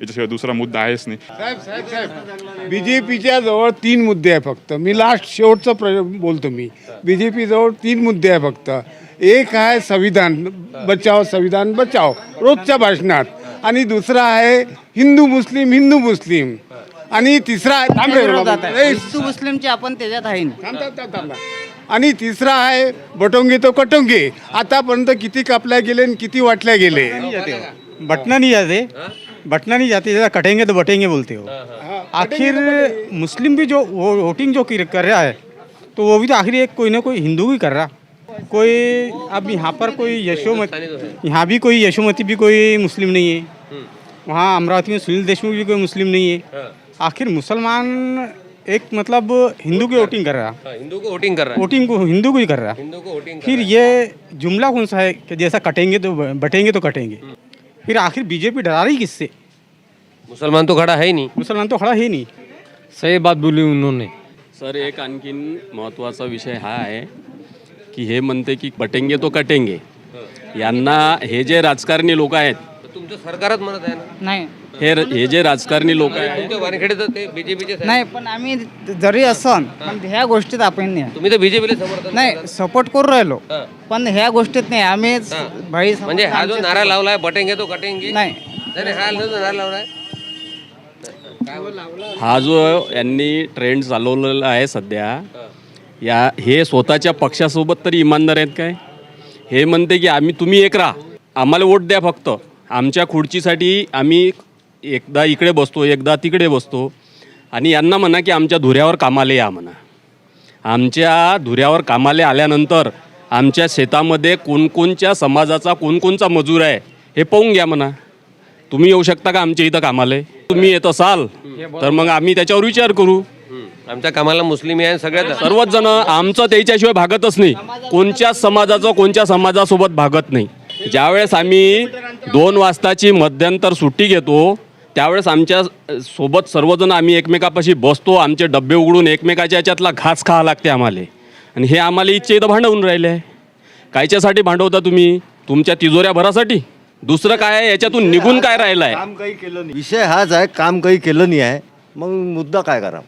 याच्याशिवाय दुसरा मुद्दा आहेच नाही. साहेब बीजेपीच्या जवळ 3 मुद्दे आहे फक्त. मी शेवटचं बोलतो. मी बीजेपी जवळ 3 मुद्दे आहे फक्त. एक आहे संविधान बचाव रोजच्या भाषणात, आणि दुसरा आहे हिंदू मुस्लिम, आणि तिसरा हिंदू मुस्लिमचे आपण त्याच्यात आहे. आणि तिसरा आहे बटोंगे तो कटोंगे. आतापर्यंत किती कापल्या गेले आणि किती वाटल्या गेले. बटना नहीं जाते जरा कटेंगे तो बटेंगे बोलते हो. आखिर मुस्लिम भी जो वोटिंग जो कर रहा है तो वो भी तो आखिर एक कोई ना कोई हिंदू ही कर रहा. कोई अब यहाँ पर कोई यहाँ भी कोई यशोमती भी कोई मुस्लिम नहीं है. वहाँ अमरावती में सुनील देशमुख भी कोई मुस्लिम नहीं है. आखिर मुसलमान एक मतलब हिंदू की वोटिंग कर रहा. हिंदू को वोटिंग कर रहा है. वोटिंग को हिंदू को ही कर रहा. हिंदू को वोटिंग फिर ये जुमला कौन सा है कि जैसा कटेंगे तो बटेंगे तो कटेंगे. फिर आखिर बीजेपी डरा रही किससे. मुसलमान तो खड़ा है ही नहीं. मुसलमान तो खड़ा है नहीं. सही बात बोली उन्होंने. सर एक आणखीन महत्त्वाचा विषय हा आहे की हे म्हणते की बटेंगे तो कटेंगे. यांना हे जे राजकारणी लोक आहेत, तुमचं सरकारच म्हणत आहे ना. नाही हे जे राजकारणी लोक आहेत, तुमच्या वानखेडे तर ते बीजेपीचे नाही, पण आम्ही जरी असं पण ह्या गोष्टीत आपण नाही. तुम्ही तर बीजेपीला समर्थन नाही सपोर्ट करू राहिलो, पण ह्या गोष्टीत नाही आम्ही भाई. म्हणजे हा जो नारा लावलाय बटेंगे तो कटेंगे, नाही हा जो नारा लावलाय हा जो यांनी ट्रेंड चालवलेला आहे सध्या, हे स्वतःच्या पक्षासोबत तरी इमानदार आहेत काय. हे म्हणते की तुम्ही एक राहा, आम्हाला वोट द्या, फक्त आमच्या खुर्चीसाठी आम्ही एकदा इकडे बसतो एकदा तिकडे बसतो, आणि यांना म्हणा की आमच्या धुऱ्यावर कामाला या म्हणा. आमच्या धुऱ्यावर कामाला आल्यानंतर आमच्या शेतामध्ये कोणकोणच्या समाजाचा कोणकोणचा मजूर आहे हे पाहून घ्या म्हणा. तुम्ही येऊ शकता का आमच्या इथं कामाला. तुम्ही येत असाल तर मग आम्ही त्याच्यावर विचार करू. आमच्या कामाला मुस्लिम आहे सगळ्यात सर्वच जण आमचं त्याच्याशिवाय भागतच नाही. कोणच्या समाजासोबत भागत नाही. ज्यावेळेस आम्ही 2 वाजताची मध्यंतर सुट्टी घेतो त्यावेळेस आमच्या सोबत सर्वजण आम्ही एकमेकापाशी बसतो. आमचे डब्बे उघडून एकमेकाच्या याच्यातला घास खावा लागते आम्हाला. आणि हे आम्हाला इच्छा इथं भांडवून राहिले आहे. कायच्यासाठी भांडवता तुम्ही? तुमच्या तिजोऱ्या भरासाठी? दुसरं काय आहे याच्यातून निघून काय राहिलं आहे? काम काही केलं नाही. विषय हाच आहे, काम काही केलं नाही आहे. मग मुद्दा काय करा,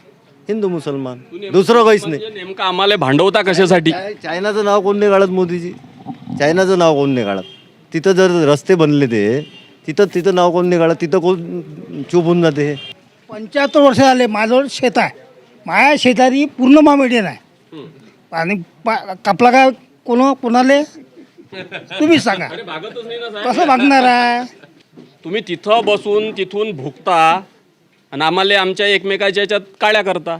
हिंदू मुसलमान, दुसरं काहीच नाही. नेमकं आम्हाला भांडवता कशासाठी? चायनाचं नाव कोण नाही काढत मोदीजी. चायनाचं नाव कोण नाही काढत. तिथं जर रस्ते बनले ते तिथं नाव कोण नाही काढत. तिथं कोण चूप होऊन जाते. हे 75 वर्ष झाले माझं शेत आहे. माझ्या शेतारी पूर्ण मामेडियन आहे. आणि कापला काय कोणाले तुम्ही सांगा कसं मागणार आहे. तुम्ही तिथं बसून तिथून भुकता आणि आम्हाला आमच्या एकमेकाच्या याच्यात काळ्या करता.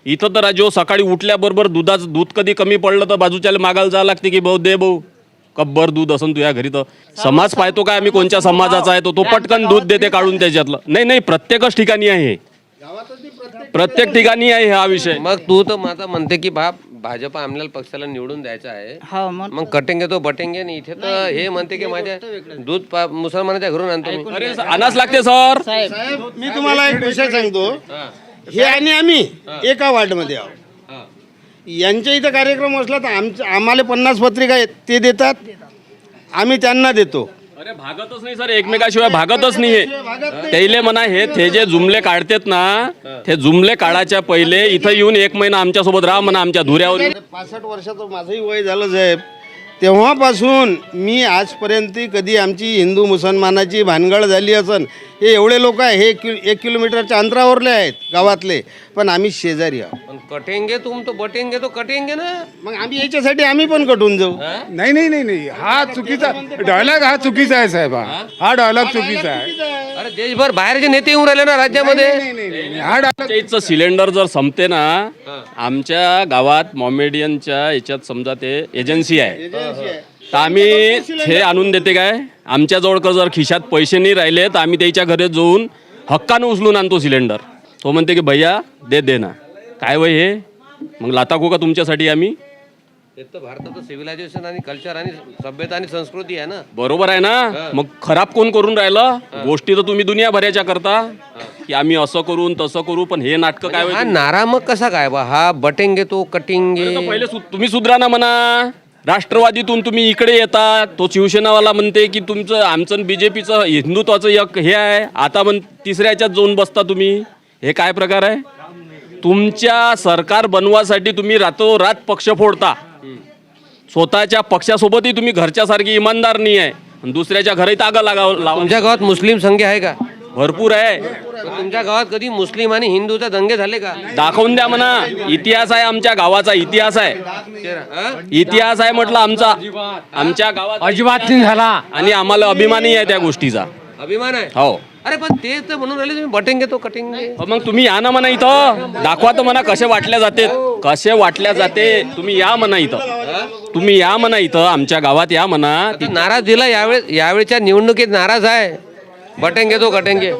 इथं तर जो सकाळी उठल्याबरोबर दूध कधी कमी पडलं तर बाजूच्याला मागायला जावं लागते की भाऊ दे भाऊ कब्बर दूध असून तुझ्या घरी. तर समाज पाहतो काय आम्ही कोणत्या समाजाचा आहे तो पटकन दूध देते काढून त्याच्यातलं. नाही प्रत्येकच ठिकाणी आहे, प्रत्येक ठिकाणी आहे हा विषय. मग तू तर माझा म्हणते की भाजप आमल्याला पक्षाला निवडून द्यायचं आहे, मग कटेंगे तो बटेंगे. आणि इथे तर हे म्हणते की माझ्या दूध मुसलमानाच्या घरून आणतो मी. अरे आणाच लागते सर. मी तुम्हाला एक विषय सांगतो. हे आणि आम्ही एका वार्डमध्ये आहोत. यांच्या इथं कार्यक्रम असला तर आम्हाला 50 पत्रिका आहेत, ते देतात, आम्ही त्यांना देतो. अरे भागतच नाही सर, एकमेकाशिवाय भागतच नाही. त्याले म्हणा हे जे जुमले काढतात ना, ते जुमले काढायच्या पहिले इथं येऊन 1 महिना आमच्यासोबत राहा म्हणा. आमच्या धुऱ्यावर 65 वर्षाचं माझंही वय झालं साहेब. तेव्हापासून मी आजपर्यंत कधी आमची हिंदू मुसलमानाची भानगड झाली असन. हे एवढे लोक आहे, हे 1 किलोमीटरच्या अंतरावरले आहेत गावातले, पण आम्ही शेजारी आहोत. पण कटेंगे तुम तो बटेंगे तो कटेंगे ना. मग आम्ही याच्यासाठी आम्ही पण कटून जाऊ. नाही हा चुकीचा डायलॉग. हा चुकीचा आहे साहेब. हा डायलॉग चुकीचा आहे. अरे देशभर बाहेरचे नेते येऊन राहिले ना राज्यामध्ये. हा डायलॉग सिलेंडर जर संपते ना, आमच्या गावात मॉमेडियनच्या याच्यात समजा ते एजन्सी आहे, तर आम्ही हे आणून देते काय. आमच्याजवळ जर खिशात पैसे नाही राहिले तर आम्ही त्याच्या घरी जाऊन हक्कानं उचलून आणतो सिलेंडर. तो म्हणते की भैया दे ना. काय वय हे मग लाताको का तुमच्यासाठी आम्ही. ते तर भारताचं सिव्हिलायझेशन आणि कल्चर आणि सभ्यता आणि संस्कृती आहे ना. बरोबर आहे ना. मग खराब कोण करून राहिलं गोष्टी. तर तुम्ही दुनियाभराच्या करता की आम्ही असं करून तसं करू, पण हे नाटकं काय. हा नारा मग कसा काय बा. हा बटेंगे तो कटिंगे. पहिले तुम्ही सुधरा ना म्हणा. राष्ट्रवादीतून तुम्ही इकडे येता, तो शिवसेनावाला म्हणते की तुमचं आमचं BJPचं हिंदुत्वाचं एक हे आहे, आता तिसऱ्या ह्याच्यात जाऊन बसता तुम्ही. हे काय प्रकार आहे? तुमच्या सरकार बनवासाठी तुम्ही रातोरात पक्ष फोडता. स्वतःच्या पक्षासोबतही तुम्ही घरच्यासारखी इमानदार नाही आहे, आणि दुसऱ्याच्या घरी तागा लावा. तुमच्या गावात मुस्लिम संख्या आहे का? भरपूर आहे. तुमच्या गावात कधी मुस्लिम आणि हिंदूचे दंगे झाले का? दाखवून द्या म्हणा. इतिहास आहे आमच्या गावाचा, इतिहास आहे. इतिहास आहे म्हटलं आमच्या गावात अजिबात नाही झाला. आणि आम्हाला अभिमानही आहे त्या गोष्टीचा. अभिमान आहे. हो. अरे पण ते तर म्हणून राहिले तुम्ही बटेंगे तो कटेंगे. मग तुम्ही या ना म्हणा इथं, दाखवा तर म्हणा कसे वाटल्या जाते, कसे वाटल्या जाते. तुम्ही या म्हणा इथं, तुम्ही या म्हणा इथं, आमच्या गावात या म्हणा. ती नाराज दिला यावेळेच्या निवडणुकीत नाराज आहे. बटेंगे तो कटेंगे.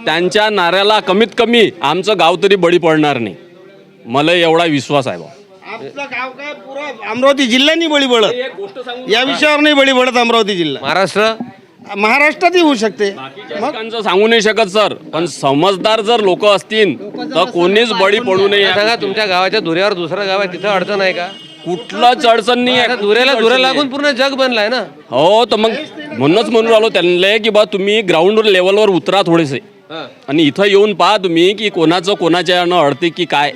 त्यांच्या नाऱ्याला कमीत कमी आमचं गाव तरी बळी पडणार नाही, मला एवढा विश्वास आहे. आपलं गाव काय पुरा अमरावती जिल्हा नाही बळी पडत, या विषयावर नाही बळी पडत अमरावती जिल्हा. महाराष्ट्रातही होऊ शकते. लोकांचं सांगू नाही शकत सर, पण समजदार जर लोक असतील तर कोणीच बळी पडू नये. सांगा, तुमच्या गावाच्या दुऱ्यावर दुसरं गाव आहे, तिथं अडचण आहे का? कुठलंच अडचण नाही आहे. दुऱ्याला लागून पूर्ण जग बनलाय ना. हो, तर मग म्हणूनच म्हणून राहिलो त्यांना की बा तुम्ही ग्राउंड लेवलवर उतरा थोडेसे, आणि इथं येऊन पहा तुम्ही की कोणाचं कोणाच्या यानं अडते की काय.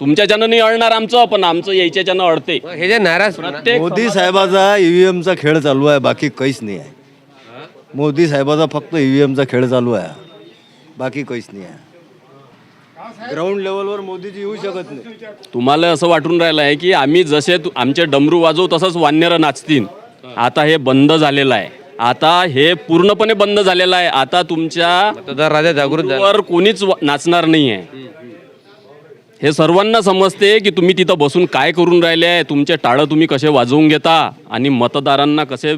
तुमच्याच्यानं नाही अडणार आमचं, पण आमचं याच्याच्यानं अडते. हे जे नाराज मोदी साहेबाचा ईव्हीएमचा खेळ चालू आहे, बाकी काहीच नाही आहे. मोदी साहेबाचा फक्त ईव्हीएमचा खेळ चालू आहे, बाकी काहीच नाही आहे. ग्राउंड लेवलवर मोदीजी येऊ शकत नाही. तुम्हाला असं वाटून राहिलं आहे की आम्ही जसे आमचे डमरू वाजवू तसंच वानरं नाचतील. आता हे बंद झालेलं आहे, आता हे पूर्णपणे बंद झालेलं आहे. आता तुमच्या मतदार राजा जागृत झाला. वर कोणीच नाचणार नाही आहे. हे सर्वांना समजते की तुम्ही तिथं बसून काय करून राहिले आहे, तुमचे टाळं तुम्ही कसे वाजवून घेता आणि मतदारांना कसे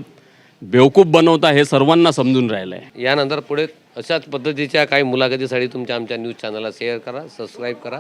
बेवकूफ बनवता, हे सर्वांना समजून राहिलं आहे. यानंतर पुढे अशाच पद्धतीच्या काही मुलाखतीसाठी तुमच्या आमच्या न्यूज चॅनलला शेअर करा, सबस्क्राईब करा.